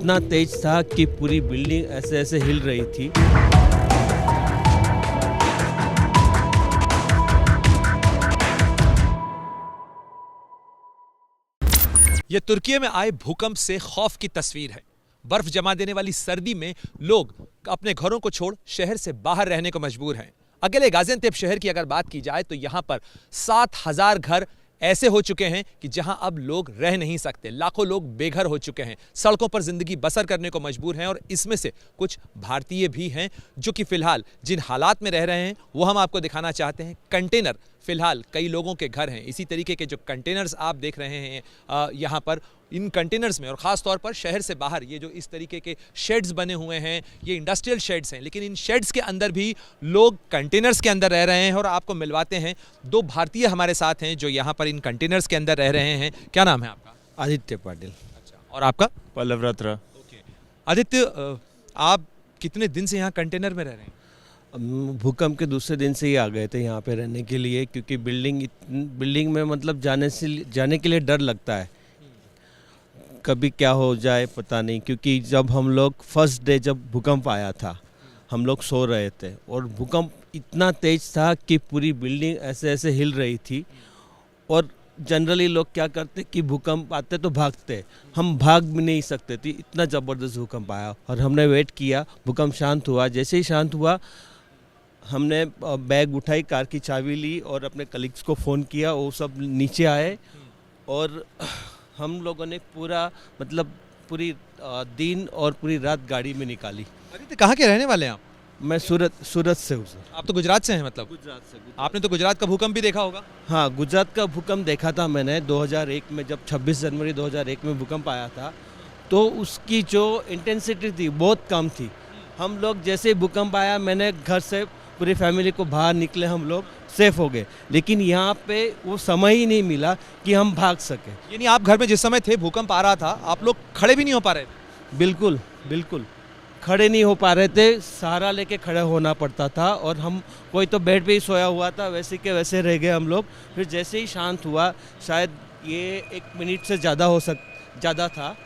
इतना तेज था कि पूरी बिल्डिंग ऐसे ऐसे हिल रही थी। ये तुर्की में आए भूकंप से खौफ की तस्वीर है। बर्फ जमा देने वाली सर्दी में लोग अपने घरों को छोड़ शहर से बाहर रहने को मजबूर हैं। अकेले गाजियांतेप शहर की अगर बात की जाए तो यहां पर 7,000 घर ऐसे हो चुके हैं कि जहां अब लोग रह नहीं सकते। लाखों लोग बेघर हो चुके हैं, सड़कों पर जिंदगी बसर करने को मजबूर हैं और इसमें से कुछ भारतीय भी हैं जो कि फिलहाल जिन हालात में रह रहे हैं वो हम आपको दिखाना चाहते हैं। कंटेनर फिलहाल कई लोगों के घर हैं। इसी तरीके के जो कंटेनर्स आप देख रहे हैं यहाँ पर, इन कंटेनर्स में और ख़ास तौर पर शहर से बाहर ये जो इस तरीके के शेड्स बने हुए हैं, ये इंडस्ट्रियल शेड्स हैं, लेकिन इन शेड्स के अंदर भी लोग कंटेनर्स के अंदर रह रहे हैं। और आपको मिलवाते हैं दो भारतीय हमारे साथ हैं जो यहाँ पर इन कंटेनर्स के अंदर रह रहे हैं। क्या नाम है आपका? आदित्य पाटिल। अच्छा, और आपका? पल्लव रत्रा। आदित्य, आप कितने दिन से यहाँ कंटेनर में रह रहे हैं? भूकंप के दूसरे दिन से ही आ गए थे यहाँ पे रहने के लिए, क्योंकि बिल्डिंग में मतलब जाने के लिए डर लगता है, कभी क्या हो जाए पता नहीं। क्योंकि जब हम लोग फर्स्ट डे जब भूकंप आया था, हम लोग सो रहे थे और भूकंप इतना तेज था कि पूरी बिल्डिंग ऐसे ऐसे हिल रही थी। और जनरली लोग क्या करते कि भूकंप आते तो भागते, हम भाग भी नहीं सकते थे, इतना ज़बरदस्त भूकंप आया। और हमने वेट किया, भूकंप शांत हुआ। जैसे ही शांत हुआ हमने बैग उठाई, कार की चाबी ली और अपने कलीग्स को फ़ोन किया, वो सब नीचे आए और हम लोगों ने पूरी दिन और पूरी रात गाड़ी में निकाली। अरे तो कहाँ के रहने वाले हैं आप? मैं सूरत से हूँ सर। आप तो गुजरात से हैं मतलब? गुजरात से। आपने तो गुजरात का भूकंप भी देखा होगा? हाँ, गुजरात का भूकंप देखा था मैंने 2001 में, जब 26 जनवरी 2001 में भूकंप आया था। तो उसकी जो इंटेंसिटी थी बहुत कम थी। हम लोग जैसे ही भूकंप आया, मैंने घर से पूरी फैमिली को बाहर निकले, हम लोग सेफ हो गए। लेकिन यहाँ पे वो समय ही नहीं मिला कि हम भाग सके। यानी आप घर में जिस समय थे भूकंप आ रहा था, आप लोग खड़े भी नहीं हो पा रहे थे? बिल्कुल खड़े नहीं हो पा रहे थे, सहारा लेके खड़े होना पड़ता था। और हम कोई तो बेड पे ही सोया हुआ था, वैसे के वैसे रह गए हम लोग। फिर जैसे ही शांत हुआ, शायद ये 1 मिनट से ज़्यादा था,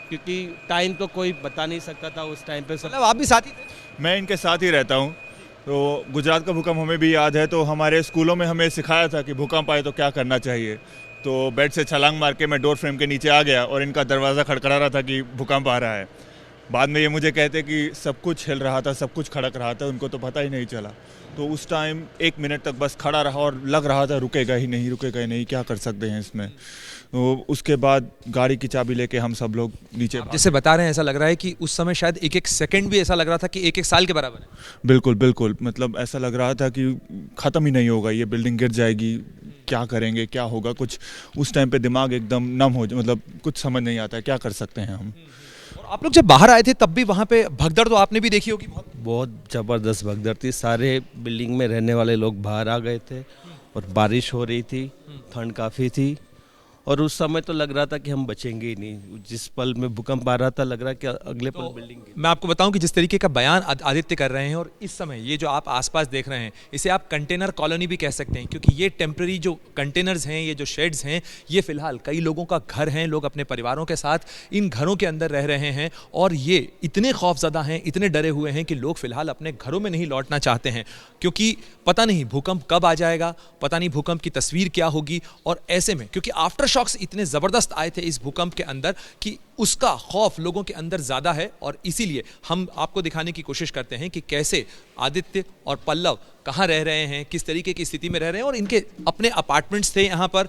क्योंकि टाइम तो कोई बता नहीं सकता था उस टाइम पे। मतलब आप भी साथी थे? मैं इनके साथ ही रहता हूँ। तो गुजरात का भूकंप हमें भी याद है। तो हमारे स्कूलों में हमें सिखाया था कि भूकंप आए तो क्या करना चाहिए। तो बेड से छलांग मार के मैं डोर फ्रेम के नीचे आ गया और इनका दरवाज़ा खड़खड़ा रहा था कि भूकंप आ रहा है। बाद में ये मुझे कहते कि सब कुछ हिल रहा था, सब कुछ खड़क रहा था, उनको तो पता ही नहीं चला। तो उस टाइम 1 मिनट तक बस खड़ा रहा और लग रहा था रुकेगा ही नहीं, क्या कर सकते हैं इसमें। तो उसके बाद गाड़ी की चाबी लेके हम सब लोग नीचे। जैसे बता रहे हैं, ऐसा लग रहा है कि उस समय शायद एक सेकंड भी ऐसा लग रहा था कि एक साल के बराबर है। बिल्कुल, मतलब ऐसा लग रहा था कि ख़त्म ही नहीं होगा, ये बिल्डिंग गिर जाएगी, क्या करेंगे, क्या होगा। कुछ उस टाइम पे दिमाग एकदम नम हो, मतलब कुछ समझ नहीं आता है, क्या कर सकते हैं हम। और आप लोग जब बाहर आए थे तब भी वहाँ पे भगदड़ तो आपने भी देखी होगी? बहुत ज़बरदस्त भगदड़ थी। सारे बिल्डिंग में रहने वाले लोग बाहर आ गए थे और बारिश हो रही थी, ठंड काफ़ी थी। और उस समय तो लग रहा था कि हम बचेंगे ही नहीं। जिस पल में भूकंप आ रहा था, लग रहा कि अगले पल बिल्डिंग मैं आपको बताऊं कि जिस तरीके का बयान आदित्य कर रहे हैं, और इस समय ये जो आप आसपास देख रहे हैं, इसे आप कंटेनर कॉलोनी भी कह सकते हैं, क्योंकि ये टेम्पररी जो कंटेनर्स हैं, ये जो शेड्स हैं, ये फिलहाल कई लोगों का घर हैं। लोग अपने परिवारों के साथ इन घरों के अंदर रह रहे हैं और ये इतने खौफजदा हैं, इतने डरे हुए हैं कि लोग फिलहाल अपने घरों में नहीं लौटना चाहते हैं, क्योंकि पता नहीं भूकंप कब आ जाएगा, पता नहीं भूकंप की तस्वीर क्या होगी। और ऐसे में क्योंकि आफ्टर शॉक्स इतने ज़बरदस्त आए थे इस भूकंप के अंदर कि उसका खौफ लोगों के अंदर ज़्यादा है। और इसीलिए हम आपको दिखाने की कोशिश करते हैं कि कैसे आदित्य और पल्लव कहाँ रह रहे हैं, किस तरीके की स्थिति में रह रहे हैं। और इनके अपने अपार्टमेंट्स थे यहाँ पर,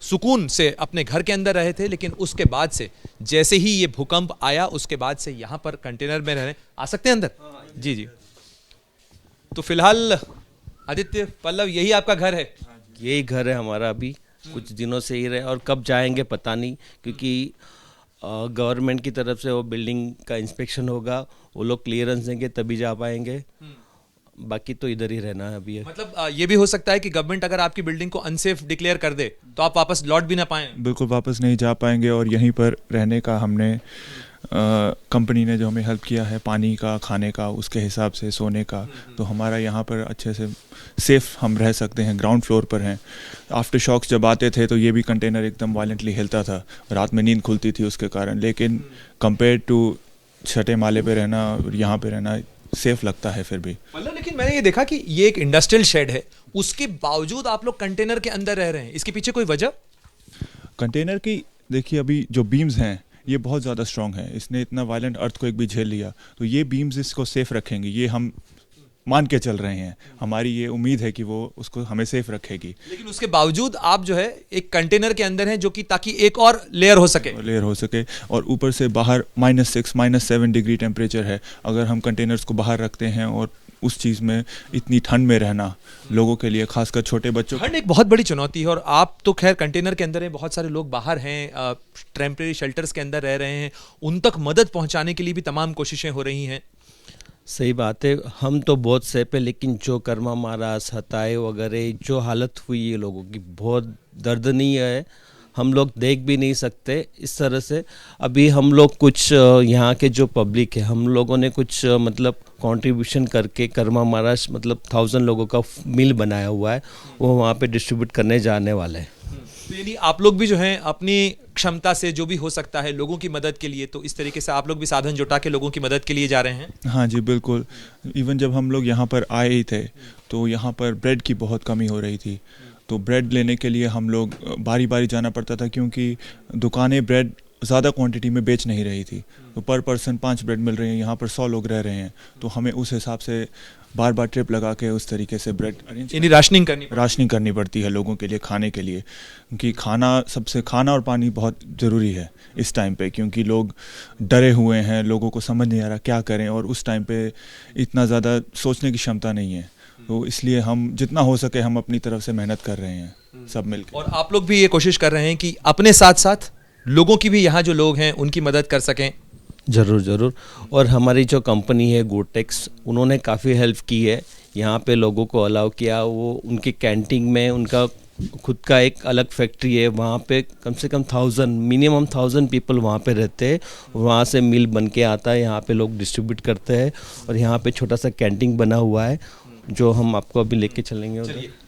सुकून से अपने घर के अंदर रहे थे, लेकिन उसके बाद से जैसे ही ये भूकंप आया, उसके बाद से यहाँ पर कंटेनर में रह रहे हैं। आ सकते हैं अंदर? जी। तो फिलहाल आदित्य, पल्लव, यही आपका घर है? यही घर है हमारा, अभी कुछ दिनों से ही रहे। और कब जाएंगे पता नहीं, क्योंकि गवर्नमेंट की तरफ से वो बिल्डिंग का इंस्पेक्शन होगा, वो लोग क्लियरेंस देंगे तभी जा पाएंगे। बाकी तो इधर ही रहना है अभी। मतलब ये भी हो सकता है कि गवर्नमेंट अगर आपकी बिल्डिंग को अनसेफ डिक्लेयर कर दे तो आप वापस लौट भी ना पाएं? बिल्कुल वापस नहीं जा पाएंगे और यहीं पर रहने का हमने कंपनी ने जो हमें हेल्प किया है पानी का, खाने का, उसके हिसाब से सोने का, तो हमारा यहाँ पर अच्छे से सेफ हम रह सकते हैं। ग्राउंड फ्लोर पर हैं। आफ्टर शॉक्स जब आते थे तो ये भी कंटेनर एकदम वायलेंटली हिलता था, रात में नींद खुलती थी उसके कारण, लेकिन कंपेयर टू छठे माले पे रहना और यहाँ पे रहना सेफ लगता है फिर भी। मतलब लेकिन मैंने ये देखा कि ये एक इंडस्ट्रियल शेड है, उसके बावजूद आप लोग कंटेनर के अंदर रह रहे हैं, इसके पीछे कोई वजह? कंटेनर की देखिए, अभी जो बीम्स हैं ये बहुत ज़्यादा स्ट्रॉन्ग है, इसने इतना वायलेंट अर्थक्वेक भी झेल लिया, तो ये बीम्स इसको सेफ रखेंगी, ये हम मान के चल रहे हैं। हमारी ये उम्मीद है कि वो उसको हमें सेफ रखेगी। लेकिन उसके बावजूद आप जो है एक कंटेनर के अंदर हैं, जो कि ताकि एक और लेयर हो सके और ऊपर से बाहर -6 -7 डिग्री टेम्परेचर है। अगर हम कंटेनर्स को बाहर रखते हैं और उस चीज़ में इतनी ठंड में रहना लोगों के लिए, खासकर छोटे बच्चों, ठंड एक बहुत बड़ी चुनौती है। और आप तो खैर कंटेनर के अंदर हैं, बहुत सारे लोग बाहर हैं, टेम्परेरी शेल्टर्स के अंदर रह रहे हैं, उन तक मदद पहुंचाने के लिए भी तमाम कोशिशें हो रही हैं। सही बात है, हम तो बहुत सेफ है, लेकिन जो कर्मा महाराज, हताए वगैरह जो हालत हुई है लोगों की, बहुत दर्दनीय है, हम लोग देख भी नहीं सकते इस तरह से। अभी हम लोग कुछ यहाँ के जो पब्लिक है, हम लोगों ने कुछ मतलब कंट्रीब्यूशन करके कर्मा महाराज मतलब 1000 लोगों का मील बनाया हुआ है, वो वहाँ पे डिस्ट्रीब्यूट करने जाने वाले हैं। तो यानी आप लोग भी जो हैं अपनी क्षमता से जो भी हो सकता है लोगों की मदद के लिए, तो इस तरीके से आप लोग भी साधन जुटा के लोगों की मदद के लिए जा रहे हैं? हाँ जी बिल्कुल। इवन जब हम लोग यहाँ पर आए थे तो यहाँ पर ब्रेड की बहुत कमी हो रही थी, तो ब्रेड लेने के लिए हम लोग बारी बारी जाना पड़ता था, क्योंकि दुकानें ब्रेड ज़्यादा क्वांटिटी में बेच नहीं रही थी। तो पर पर्सन 5 ब्रेड मिल रहे हैं, यहाँ पर 100 लोग रह रहे हैं, तो हमें उस हिसाब से बार बार ट्रिप लगा के उस तरीके से ब्रेड यानी राशनिंग करनी पड़ती है लोगों के लिए, खाने के लिए, क्योंकि खाना और पानी बहुत ज़रूरी है इस टाइम पे, क्योंकि लोग डरे हुए हैं, लोगों को समझ नहीं आ रहा क्या करें, और उस टाइम पे इतना ज़्यादा सोचने की क्षमता नहीं है, तो इसलिए हम जितना हो सके हम अपनी तरफ से मेहनत कर रहे हैं सब मिलकर। और आप लोग भी ये कोशिश कर रहे हैं कि अपने साथ साथ लोगों की भी, यहाँ जो लोग हैं उनकी मदद कर सकें? ज़रूर। और हमारी जो कंपनी है गोटेक्स, उन्होंने काफ़ी हेल्प की है, यहाँ पे लोगों को अलाउ किया। वो उनकी कैंटीन में उनका खुद का एक अलग फैक्ट्री है, वहाँ पे कम से कम मिनिमम 1000 पीपल वहाँ पे रहते हैं। वहाँ से मील बन के आता है, यहाँ पे लोग डिस्ट्रीब्यूट करते हैं, और यहाँ पे छोटा सा कैंटीन बना हुआ है जो हम आपको अभी लेके चलेंगे।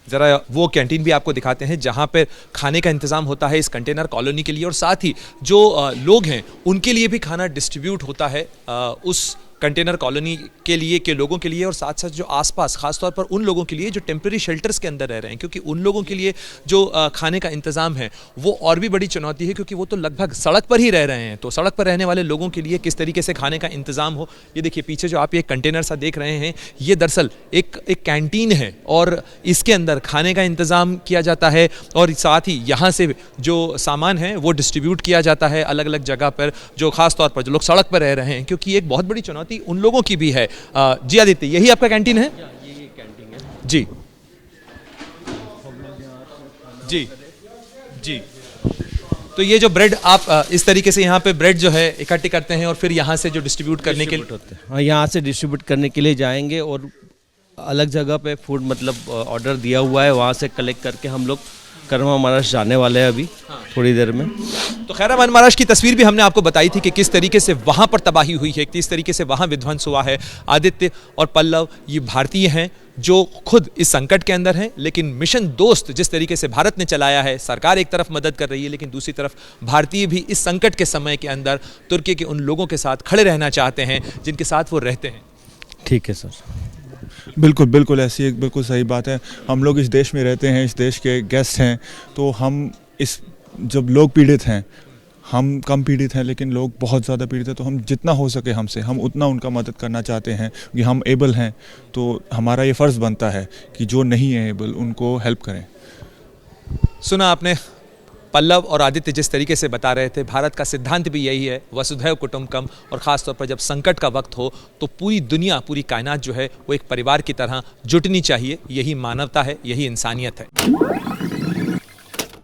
ज़रा वो कैंटीन भी आपको दिखाते हैं जहाँ पर खाने का इंतज़ाम होता है इस कंटेनर कॉलोनी के लिए, और साथ ही जो लोग हैं उनके लिए भी खाना डिस्ट्रीब्यूट होता है उस कंटेनर कॉलोनी के लिए के लोगों के लिए, और साथ साथ जो आसपास खासतौर पर उन लोगों के लिए जो टेम्परेरी शेल्टर्स के अंदर रह रहे हैं, क्योंकि उन लोगों के लिए जो खाने का इंतज़ाम है वो और भी बड़ी चुनौती है, क्योंकि वो तो लगभग सड़क पर ही रह रहे हैं। तो सड़क पर रहने वाले लोगों के लिए किस तरीके से खाने का इंतज़ाम हो, ये देखिए पीछे जो आप ये कंटेनर सा देख रहे हैं, ये दरअसल एक कैंटीन है, और इसके अंदर खाने का इंतज़ाम किया जाता है, और साथ ही यहाँ से जो सामान है वो डिस्ट्रीब्यूट किया जाता है अलग अलग जगह पर, जो खास तौर पर जो लोग सड़क पर रह रहे हैं, क्योंकि एक बहुत बड़ी चुनौती उन लोगों की भी है। जी आदित्य, यही आपका कैंटीन है? ये कैंटीन है जी जी जी। तो ये जो ब्रेड आप इस तरीके से यहाँ पे ब्रेड जो है इकट्ठी करते हैं और फिर यहाँ से जो डिस्ट्रीब्यूट करने के लिए होते हैं, हाँ, यहाँ से डिस्ट्रीब्यूट करने के लिए जाएंगे, और अलग जगह पे फूड मतलब ऑर्डर दिया हुआ है, वहाँ से कलेक्ट करके हम लोग कर्मा महाराज जाने वाले हैं अभी थोड़ी देर में। तो खैराबाद महाराज की तस्वीर भी हमने आपको बताई थी कि किस तरीके से वहाँ पर तबाही हुई है, किस तरीके से वहाँ विध्वंस हुआ है। आदित्य और पल्लव ये भारतीय हैं जो खुद इस संकट के अंदर हैं, लेकिन मिशन दोस्त जिस तरीके से भारत ने चलाया है, सरकार एक तरफ मदद कर रही है, लेकिन दूसरी तरफ भारतीय भी इस संकट के समय के अंदर तुर्की के उन लोगों के साथ खड़े रहना चाहते हैं जिनके साथ वो रहते हैं। ठीक है सर, बिल्कुल ऐसी एक बिल्कुल सही बात है। हम लोग इस देश में रहते हैं, इस देश के गेस्ट हैं, तो हम जब लोग पीड़ित हैं, हम कम पीड़ित हैं लेकिन लोग बहुत ज़्यादा पीड़ित हैं, तो हम जितना हो सके हमसे हम उतना उनका मदद करना चाहते हैं, क्योंकि हम एबल हैं, तो हमारा ये फ़र्ज़ बनता है कि जो नहीं है एबल उनको हेल्प करें। सुना आपने पल्लव और आदित्य जिस तरीके से बता रहे थे, भारत का सिद्धांत भी यही है, वसुधैव कुटुंबकम, और ख़ास तौर पर जब संकट का वक्त हो तो पूरी दुनिया, पूरी कायनात जो है वो एक परिवार की तरह जुटनी चाहिए। यही मानवता है, यही इंसानियत है।